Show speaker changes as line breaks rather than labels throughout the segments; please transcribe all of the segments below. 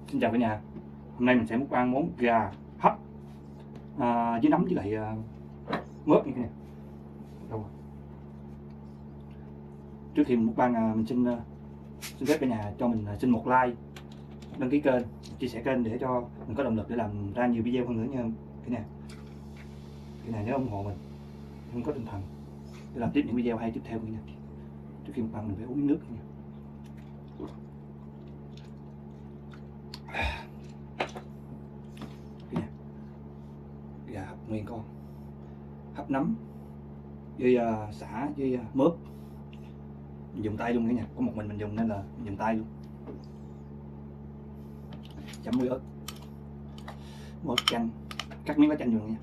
Xin chào cả nhà. Hôm nay mình sẽ mukbang món gà hấp với nấm với lại mướp như thế này. Đâu rồi? Trước khi mình mukbang mình xin phép cả nhà cho mình xin một like, đăng ký kênh, chia sẻ kênh để cho mình có động lực để làm ra nhiều video hơn nữa nha cả nhà. Cả nhà nhớ ủng hộ mình, không có tinh thần để làm tiếp những video hay tiếp theo cả nhà. Trước khi mukbang mình phải uống miếng nước cả nhà. Gà hấp nguyên con, hấp nấm với sả với mướp. Mình dùng tay luôn cả nhà, có một mình dùng nên là mình dùng tay luôn. Chấm muối ớt, mướp chanh, cắt miếng lá chanh luôn nha.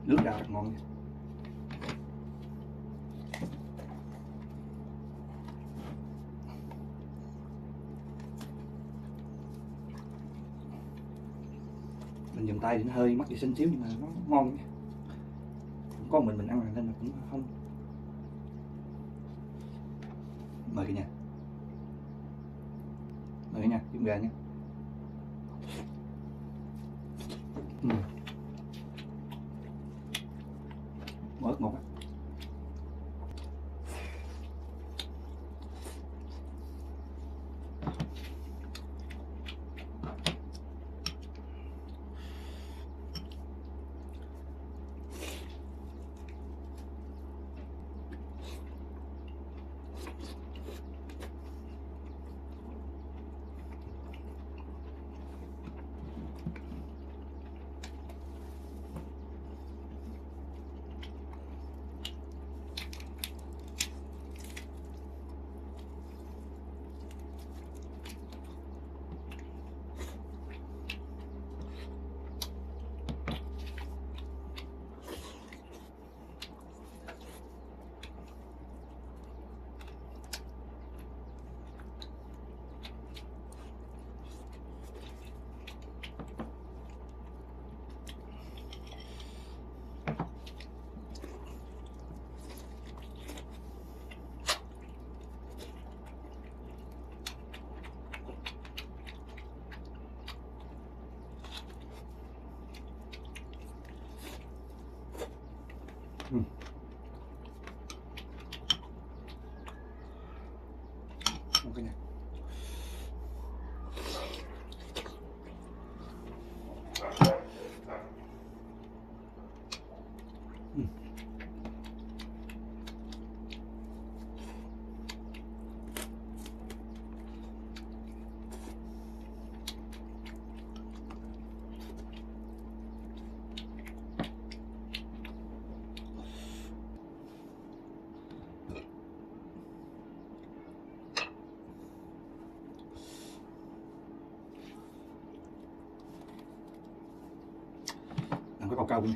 Nước ra rất ngon nha. Mình dùng tay thì nó hơi mắc vệ sinh xíu nhưng mà nó ngon nha. Cũng có mình ăn nên là cũng không. Mời cả nhà, mời cả nhà dùng gà nha. Mỡ ngọt á. Okay. Ăn cái cao nha.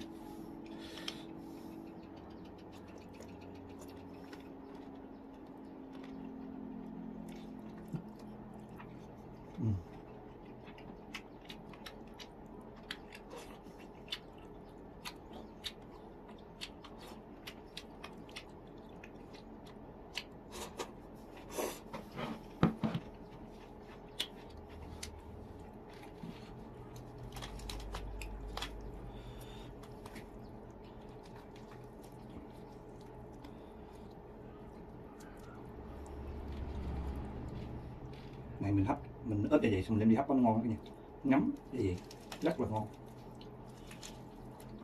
Này mình hấp, mình ướp như vậy xong mình đem đi hấp nó ngon cả nhà. Ngấm cái gì rất là ngon.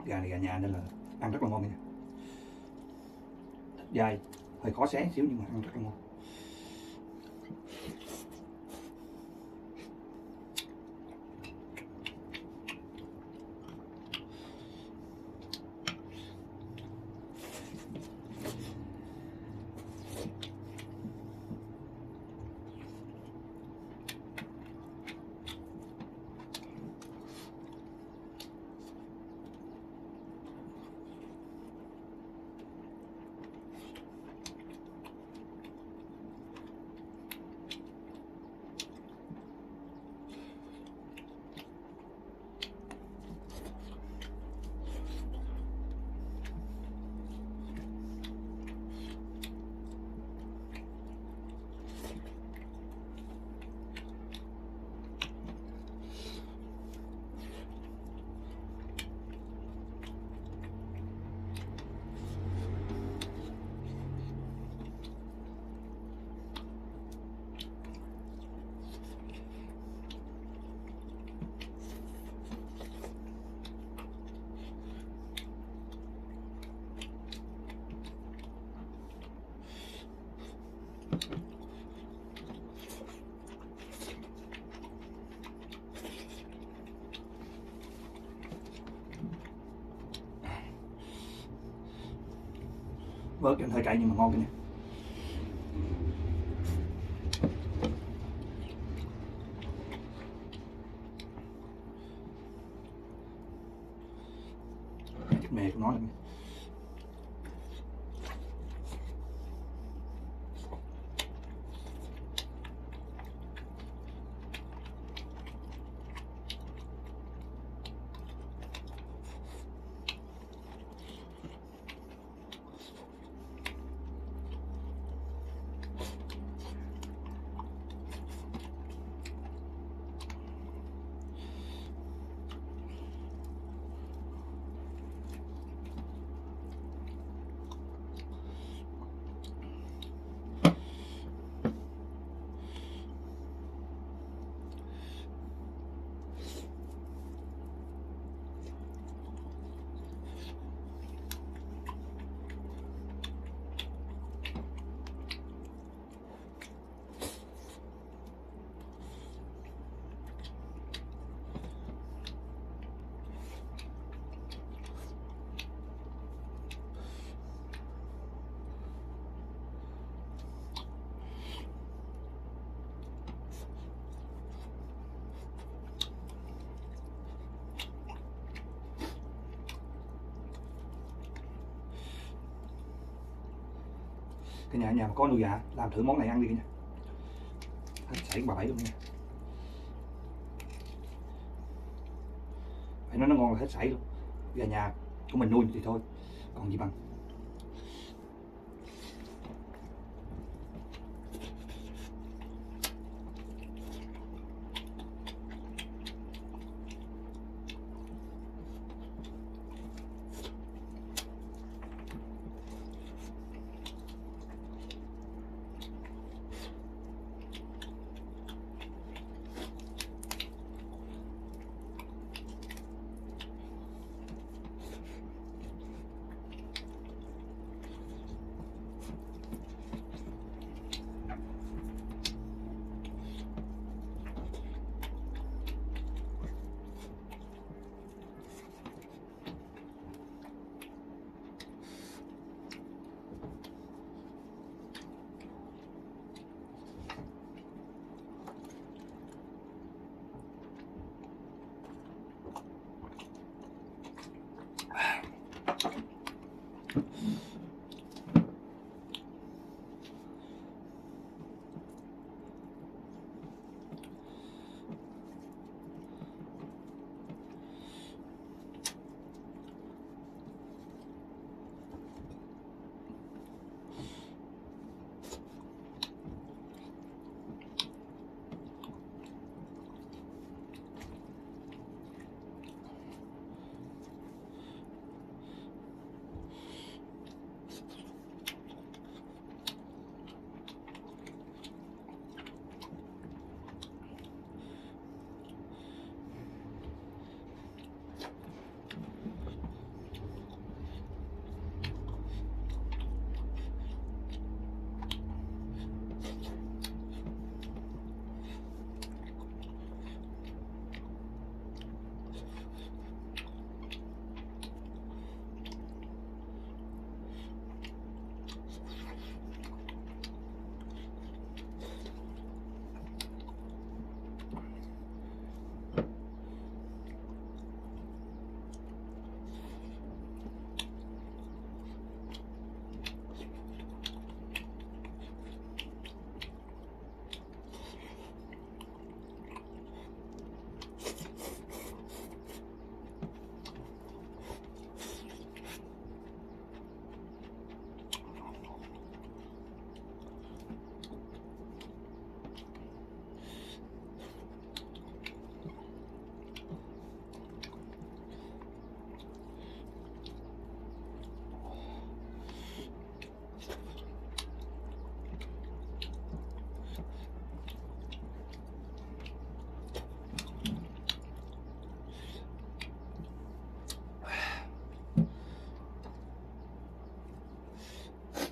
Gà này gà nhà nên là ăn rất là ngon nha. Thịt dai, hơi khó xé xíu nhưng mà ăn rất là ngon. Bớt hơi cay nhưng mà ngon cái này. Chất mè của nó này. Cái nhà mà có nuôi gà làm thử món này ăn đi cả nhà. Hết sảy bà Bảy luôn nha. Phải nói nó ngon là hết sảy luôn. Gà nhà của mình nuôi thì thôi, còn gì bằng.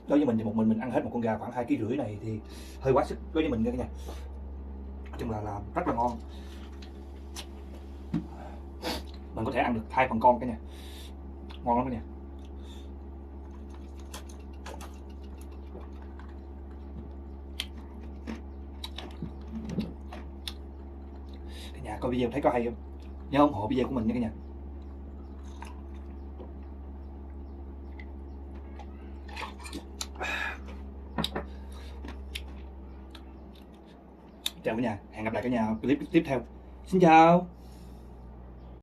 Đối với mình thì một mình ăn hết một con gà khoảng 2,5 kg này thì hơi quá sức đối với mình nha cả nhà. Nói chung là rất là ngon. Mình có thể ăn được 2 phần con cả nhà, ngon lắm cả nhà. coi video thấy có hay không, nhớ ủng hộ video của mình nha cả nhà. Chào cả nhà, hẹn gặp lại cả nhà clip tiếp theo. Xin chào.